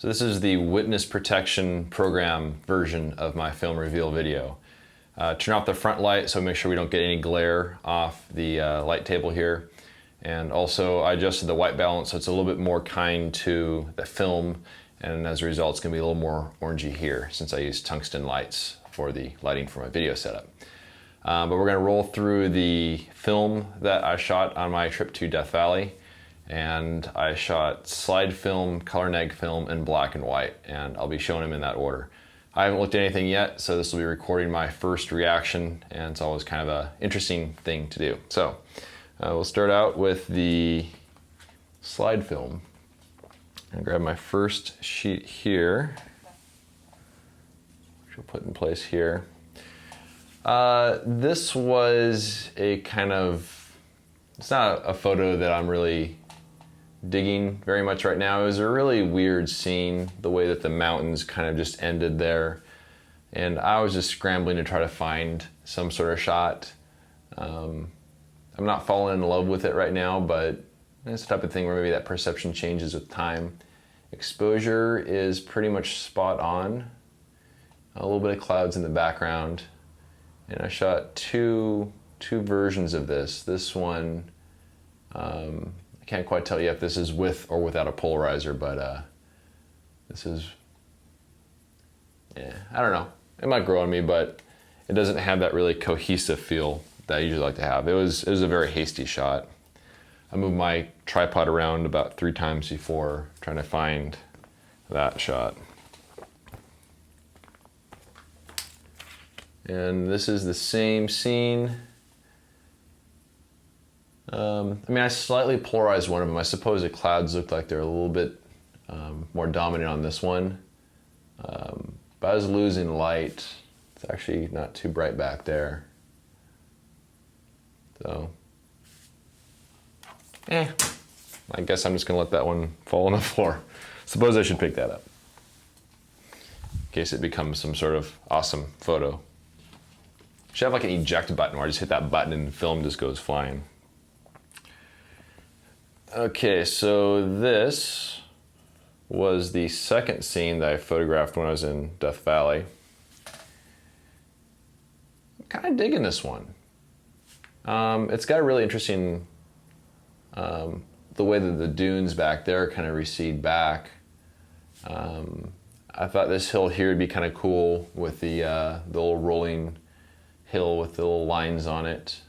So this is the witness protection program version of my film reveal video. Turn off the front light so make sure we don't get any glare off the light table here. And also I adjusted the white balance so it's a little bit more kind to the film, and as a result it's going to be a little more orangey here since I used tungsten lights for the lighting for my video setup. But we're going to roll through the film that I shot on my trip to Death Valley. And I shot slide film, color neg film, and black and white, and I'll be showing them in that order. I haven't looked at anything yet, so this will be recording my first reaction, and it's always kind of an interesting thing to do. So we'll start out with the slide film. I'll grab my first sheet here, which we'll put in place here. This was a kind of, it's not a photo that I'm really digging very much right now. It was a really weird scene, the way that the mountains kind of just ended there. And I was just scrambling to try to find some sort of shot. I'm not falling in love with it right now, but it's the type of thing where maybe that perception changes with time. Exposure is pretty much spot on. A little bit of clouds in the background. And I shot two versions of this. This one, I can't quite tell you if this is with or without a polarizer, but this is, yeah, I don't know. It might grow on me, but it doesn't have that really cohesive feel that I usually like to have. It was a very hasty shot. I moved my tripod around about 3 times before trying to find that shot. And this is the same scene. I mean, I slightly polarized one of them. I suppose the clouds looked like they're a little bit more dominant on this one. But I was losing light. It's actually not too bright back there. So, I guess I'm just gonna let that one fall on the floor. Suppose I should pick that up in case it becomes some sort of awesome photo. Should have like an eject button where I just hit that button and the film just goes flying. Okay, so this was the second scene that I photographed when I was in Death Valley. I'm kind of digging this one. It's got a really interesting, the way that the dunes back there kind of recede back. I thought this hill here would be kind of cool with the little rolling hill with the little lines on it.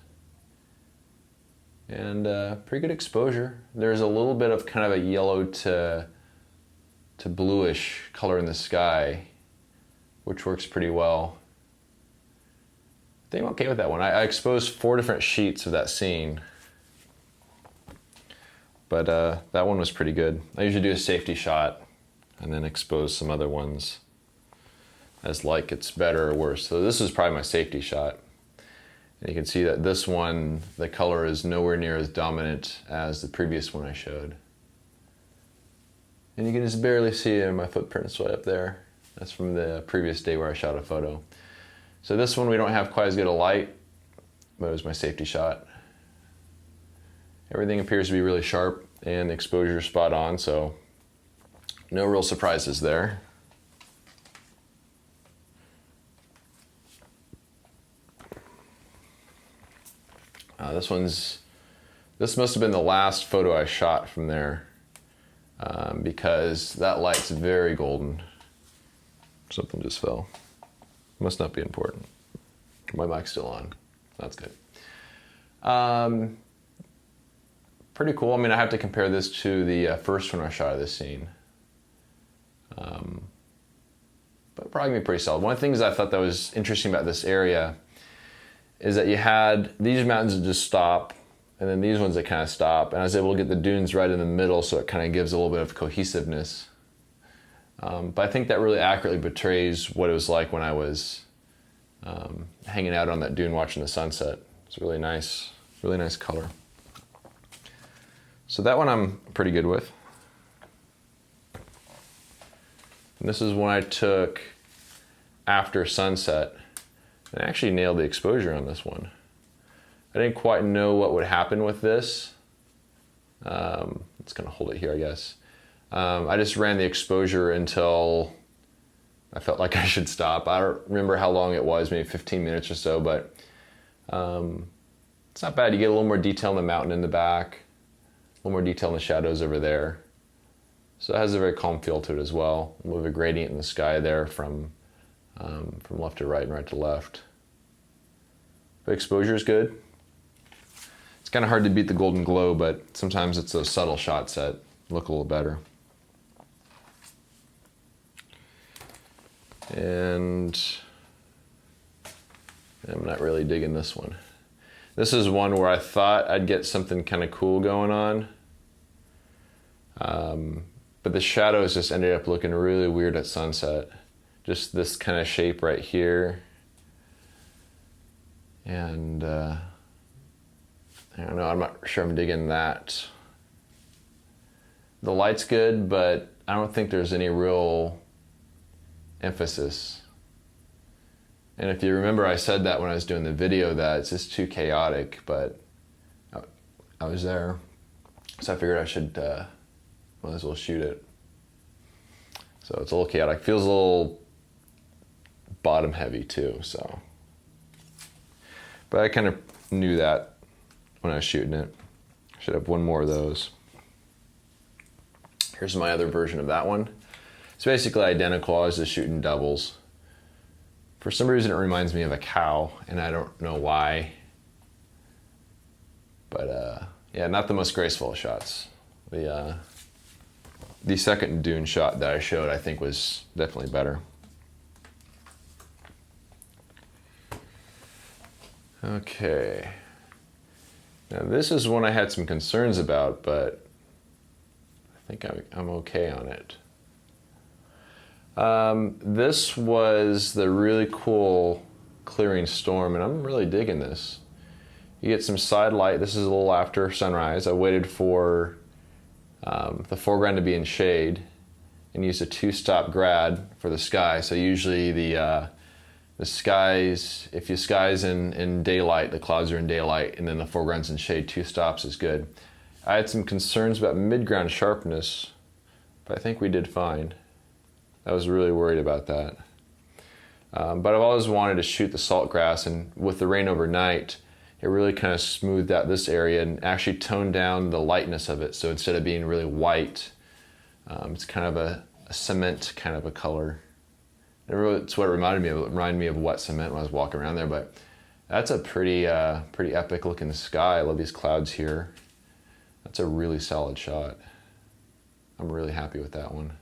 And pretty good exposure. There's a little bit of kind of a yellow to bluish color in the sky, which works pretty well. I think I'm okay with that one. I exposed 4 different sheets of that scene, but that one was pretty good. I usually do a safety shot and then expose some other ones as like it's better or worse. So this is probably my safety shot. And you can see that this one, the color is nowhere near as dominant as the previous one I showed. And you can just barely see my footprints right up there. That's from the previous day where I shot a photo. So this one we don't have quite as good a light, but it was my safety shot. Everything appears to be really sharp and the exposure is spot on, so no real surprises there. This must have been the last photo I shot from there because that light's very golden. Something just fell. Must not be important. My mic's still on. That's good. Pretty cool. I mean, I have to compare this to the first one I shot of this scene. But probably gonna be pretty solid. One of the things I thought that was interesting about this area is that you had these mountains that just stop, and then these ones that kind of stop, and I was able to get the dunes right in the middle, so it kind of gives a little bit of cohesiveness. But I think that really accurately portrays what it was like when I was hanging out on that dune watching the sunset. It's really nice color. So that one I'm pretty good with. And this is one I took after sunset. I actually nailed the exposure on this one. I didn't quite know what would happen with this. Let's kind of hold it here, I guess. I just ran the exposure until I felt like I should stop. I don't remember how long it was, maybe 15 minutes or so, but it's not bad. You get a little more detail in the mountain in the back, a little more detail in the shadows over there. So it has a very calm feel to it as well. A little bit of a gradient in the sky there from left to right and right to left. But exposure is good. It's kind of hard to beat the golden glow, but sometimes it's those subtle shots that look a little better. And I'm not really digging this one. This is one where I thought I'd get something kind of cool going on. But the shadows just ended up looking really weird at sunset. Just this kind of shape right here. And I don't know, I'm not sure I'm digging that. The light's good, but I don't think there's any real emphasis. And if you remember, I said that when I was doing the video, that it's just too chaotic, but I was there. So I figured I should, might as well shoot it. So it's a little chaotic. Feels a little bottom heavy too, so. But I kind of knew that when I was shooting it. I should have one more of those. Here's my other version of that one. It's basically identical. I was just shooting doubles. For some reason it reminds me of a cow, and I don't know why. But yeah, not the most graceful of shots. The second dune shot that I showed, I think, was definitely better. Okay. Now this is one I had some concerns about, but I think I'm okay on it. This was the really cool clearing storm, and I'm really digging this. You get some side light. This is a little after sunrise. I waited for the foreground to be in shade and used a 2-stop grad for the sky. So usually the skies, if your sky's in daylight, the clouds are in daylight, and then the foreground's in shade, 2 stops is good. I had some concerns about midground sharpness, but I think we did fine. I was really worried about that. But I've always wanted to shoot the salt grass, and with the rain overnight, it really kind of smoothed out this area and actually toned down the lightness of it. So instead of being really white, it's kind of a cement kind of a color. It's what it reminded me of. It reminded me of wet cement when I was walking around there. But that's a pretty epic looking sky. I love these clouds here. That's a really solid shot. I'm really happy with that one.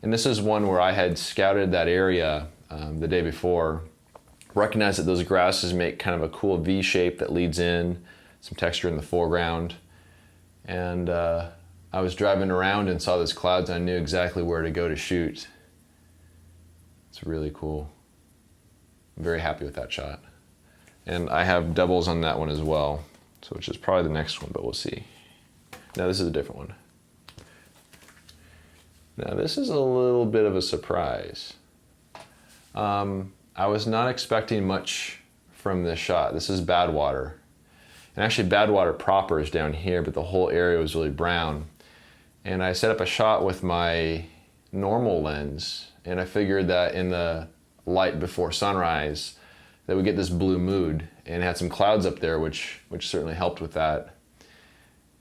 And this is one where I had scouted that area the day before, recognized that those grasses make kind of a cool V shape that leads in, some texture in the foreground. And I was driving around and saw those clouds, and I knew exactly where to go to shoot. It's really cool. I'm very happy with that shot. And I have doubles on that one as well, so which is probably the next one, but we'll see. Now this is a different one. Now this is a little bit of a surprise. I was not expecting much from this shot. This is Badwater. And actually Badwater proper is down here, but the whole area was really brown. And I set up a shot with my normal lens, and I figured that in the light before sunrise that we get this blue mood, and it had some clouds up there, which certainly helped with that.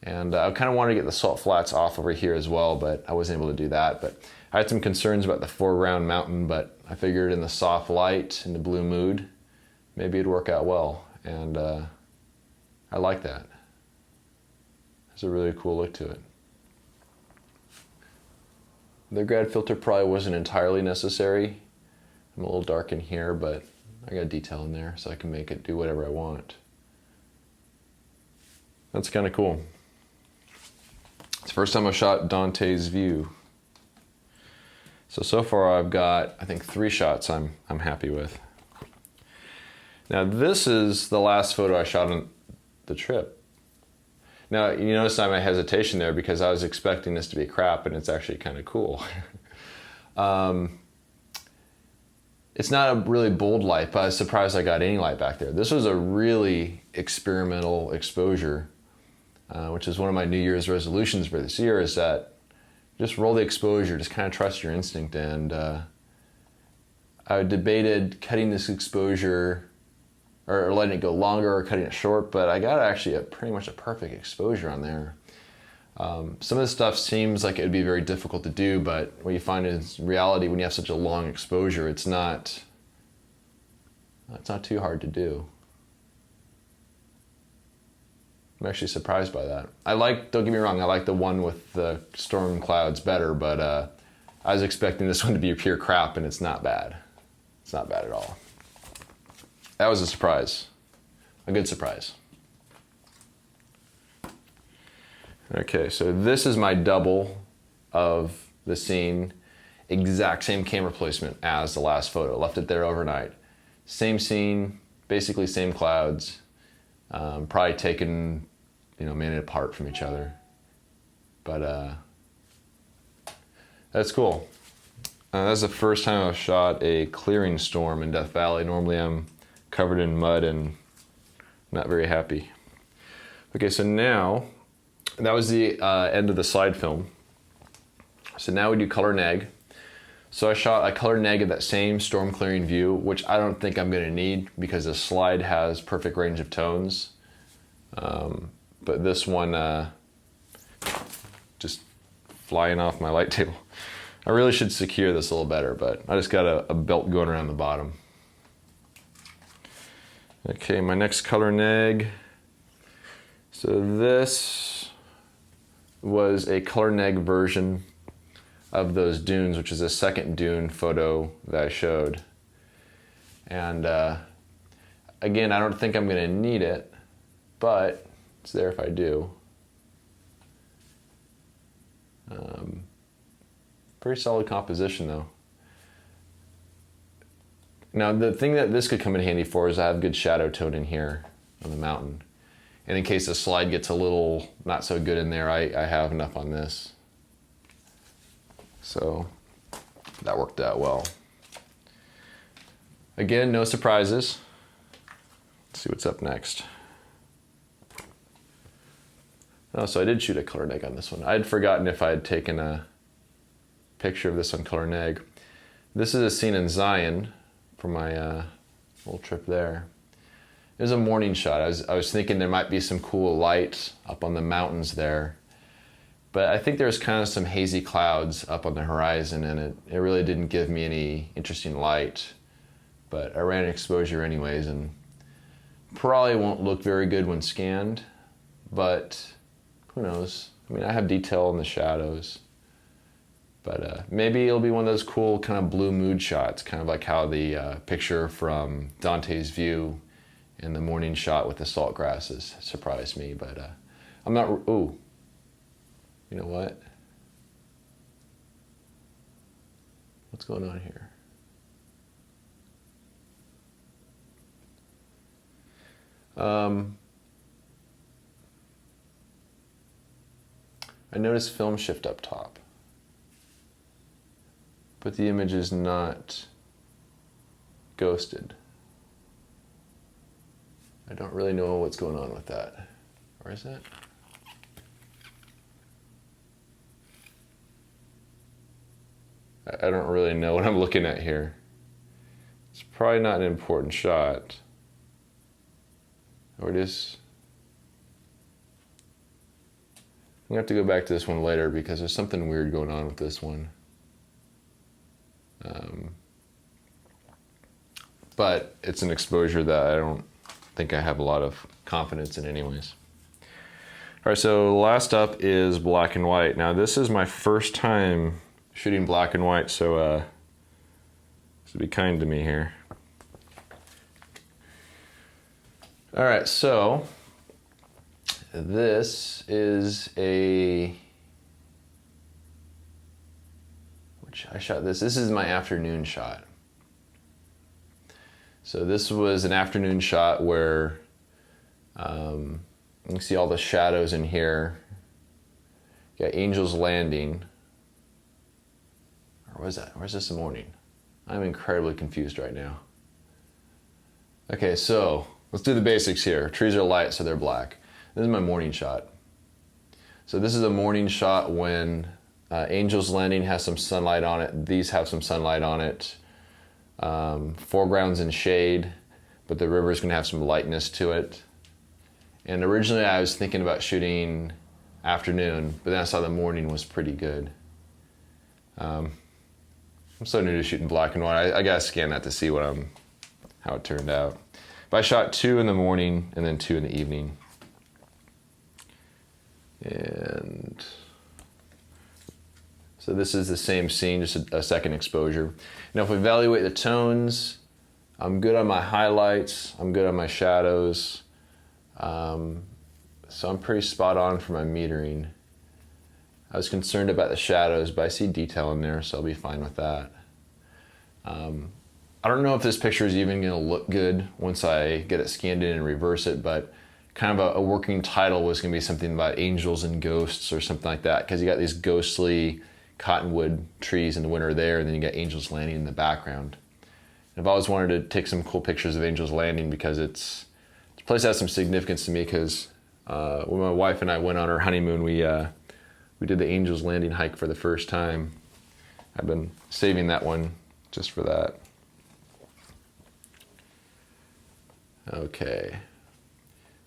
And I kind of wanted to get the salt flats off over here as well, but I wasn't able to do that. But I had some concerns about the foreground mountain, but I figured in the soft light and the blue mood, maybe it'd work out well. And I like that. It's a really cool look to it. The grad filter probably wasn't entirely necessary. I'm a little dark in here, but I got detail in there so I can make it do whatever I want. That's kind of cool. It's the first time I've shot Dante's View. So far I've got, I think, 3 shots I'm happy with. Now this is the last photo I shot on the trip. Now you notice my hesitation there because I was expecting this to be crap, and it's actually kind of cool. It's not a really bold light, but I was surprised I got any light back there. This was a really experimental exposure, which is one of my New Year's resolutions for this year, is that just roll the exposure, just kind of trust your instinct. And I debated cutting this exposure or letting it go longer or cutting it short, but I got actually pretty much a perfect exposure on there. Some of this stuff seems like it would be very difficult to do, but what you find is reality, when you have such a long exposure, it's not too hard to do. I'm actually surprised by that. Don't get me wrong, I like the one with the storm clouds better, but I was expecting this one to be pure crap, and it's not bad. It's not bad at all. That was a surprise. A good surprise. Okay, so this is my double of the scene. Exact same camera placement as the last photo. Left it there overnight. Same scene, basically same clouds. Probably taken, a minute apart from each other. But that's cool. That's the first time I've shot a clearing storm in Death Valley. Normally I'm covered in mud and not very happy. Okay, so now, that was the end of the slide film. So now we do color neg. So I color neg that same storm clearing view, which I don't think I'm gonna need because the slide has perfect range of tones. But this one, just flying off my light table. I really should secure this a little better, but I just got a belt going around the bottom. Okay, my next color neg. So this was a color neg version of those dunes, which is a second dune photo that I showed. And again, I don't think I'm gonna need it, but it's there if I do. Pretty solid composition though. Now the thing that this could come in handy for is I have good shadow tone in here on the mountain. And in case the slide gets a little not so good in there, I have enough on this. So that worked out well. Again, no surprises. Let's see what's up next. Oh, so I did shoot a color neg on this one. I had forgotten if I had taken a picture of this on color neg. This is a scene in Zion from my little trip there. It was a morning shot. I was thinking there might be some cool light up on the mountains there, but I think there's kind of some hazy clouds up on the horizon, and it really didn't give me any interesting light. But I ran exposure anyways, and probably won't look very good when scanned, but who knows? I mean, I have detail in the shadows, but maybe it'll be one of those cool kind of blue mood shots, kind of like how the picture from Dante's View in the morning shot with the salt grasses surprised me. But I'm not, ooh, you know what? What's going on here? I noticed film shift up top, but the image is not ghosted. I don't really know what's going on with that. Or is it? I don't really know what I'm looking at here. It's probably not an important shot. Or it is. I'm gonna have to go back to this one later because there's something weird going on with this one. But it's an exposure that I don't think I have a lot of confidence in anyways. All right, so last up is black and white. Now this is my first time shooting black and white, so be kind to me here. All right, so this is which I shot this. This is my afternoon shot. So this was an afternoon shot where you can see all the shadows in here. You got Angel's Landing. Or was that? Or is this the morning? I'm incredibly confused right now. Okay, so let's do the basics here. Trees are light, so they're black. This is my morning shot. So this is a morning shot when Angel's Landing has some sunlight on it. These have some sunlight on it. Foreground's in shade, but the river's gonna have some lightness to it. And originally I was thinking about shooting afternoon, but then I saw the morning was pretty good. I'm so new to shooting black and white. I gotta scan that to see how it turned out. But I shot 2 in the morning and then 2 in the evening. And so this is the same scene, just a second exposure. Now if we evaluate the tones, I'm good on my highlights, I'm good on my shadows. So I'm pretty spot on for my metering. I was concerned about the shadows, but I see detail in there, so I'll be fine with that. I don't know if this picture is even gonna look good once I get it scanned in and reverse it, but kind of a working title was gonna be something about angels and ghosts or something like that, because you got these ghostly cottonwood trees in the winter there, and then you got Angel's Landing in the background. And I've always wanted to take some cool pictures of Angel's Landing because the place has some significance to me, because when my wife and I went on our honeymoon, we did the Angel's Landing hike for the first time. I've been saving that one just for that. Okay.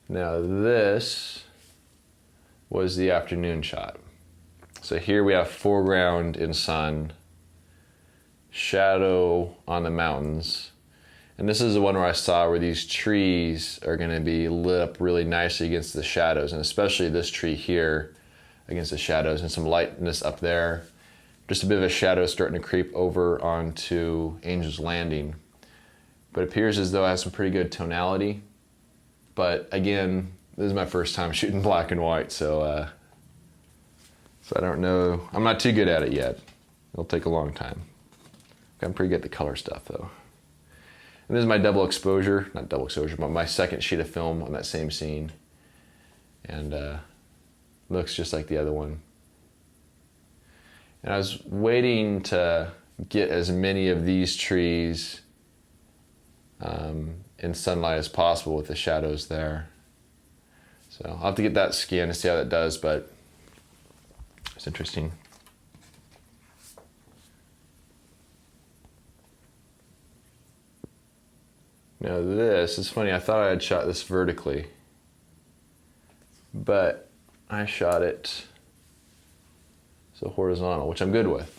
Now this was the afternoon shot. So here we have foreground in sun, shadow on the mountains. And this is the one where I saw where these trees are gonna be lit up really nicely against the shadows, and especially this tree here against the shadows, and some lightness up there. Just a bit of a shadow starting to creep over onto Angel's Landing. But it appears as though it has some pretty good tonality. But again, this is my first time shooting black and white, so I don't know. I'm not too good at it yet. It'll take a long time. I'm pretty good at the color stuff though. And this is my double exposure, not double exposure, but my second sheet of film on that same scene. And looks just like the other one. And I was waiting to get as many of these trees in sunlight as possible with the shadows there. So I'll have to get that scanned to see how that does, but it's interesting. Now this is funny, I thought I had shot this vertically, but I shot it so horizontal, which I'm good with.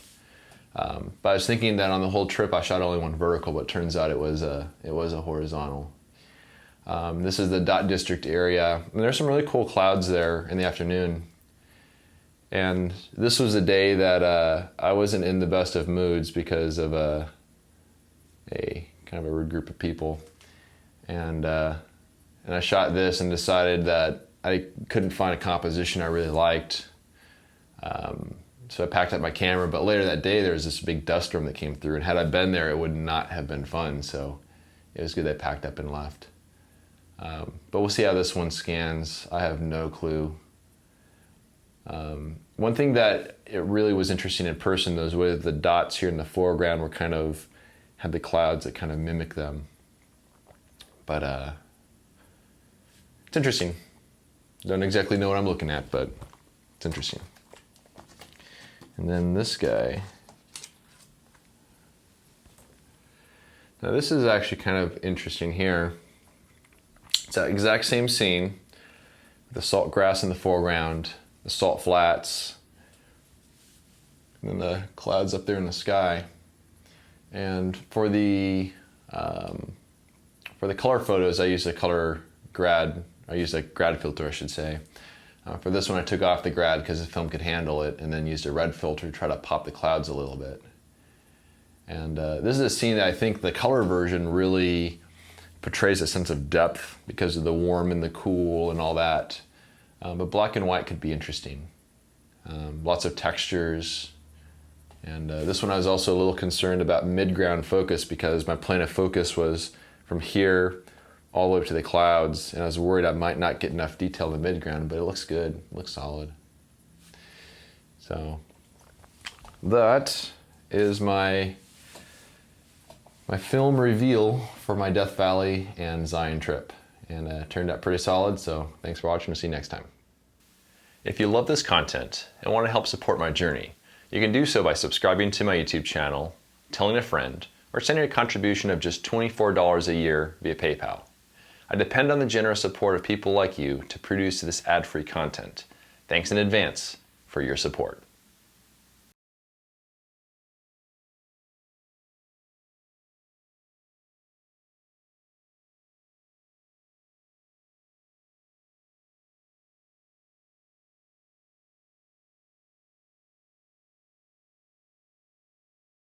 But I was thinking that on the whole trip I shot only one vertical, but it turns out it was a horizontal. This is the Dot District area, and there's some really cool clouds there in the afternoon. And this was a day that I wasn't in the best of moods because of a kind of a rude group of people. And I shot this and decided that I couldn't find a composition I really liked. So I packed up my camera, but later that day there was this big dust storm that came through, and had I been there it would not have been fun, so it was good that I packed up and left. But we'll see how this one scans. I have no clue. One thing that it really was interesting in person, those with the dots here in the foreground were kind of, had the clouds that kind of mimic them. But it's interesting. Don't exactly know what I'm looking at, but it's interesting. And then this guy. Now this is actually kind of interesting here. It's that exact same scene, the salt grass in the foreground, the salt flats, and then the clouds up there in the sky. And for the color photos, I used a grad filter, I should say. For this one, I took off the grad because the film could handle it, and then used a red filter to try to pop the clouds a little bit. And this is a scene that I think the color version really portrays a sense of depth because of the warm and the cool and all that. But black and white could be interesting. Lots of textures. And this one I was also a little concerned about mid-ground focus because my plane of focus was from here all the way up to the clouds, and I was worried I might not get enough detail in the mid-ground, but it looks good, it looks solid. So that is my film reveal for my Death Valley and Zion trip, and it turned out pretty solid, so thanks for watching. We'll see you next time. If you love this content and want to help support my journey, You can do so by subscribing to my YouTube channel, telling a friend, or sending a contribution of just $24 a year via PayPal. I depend on the generous support of people like you to produce this ad-free content. Thanks in advance for your support.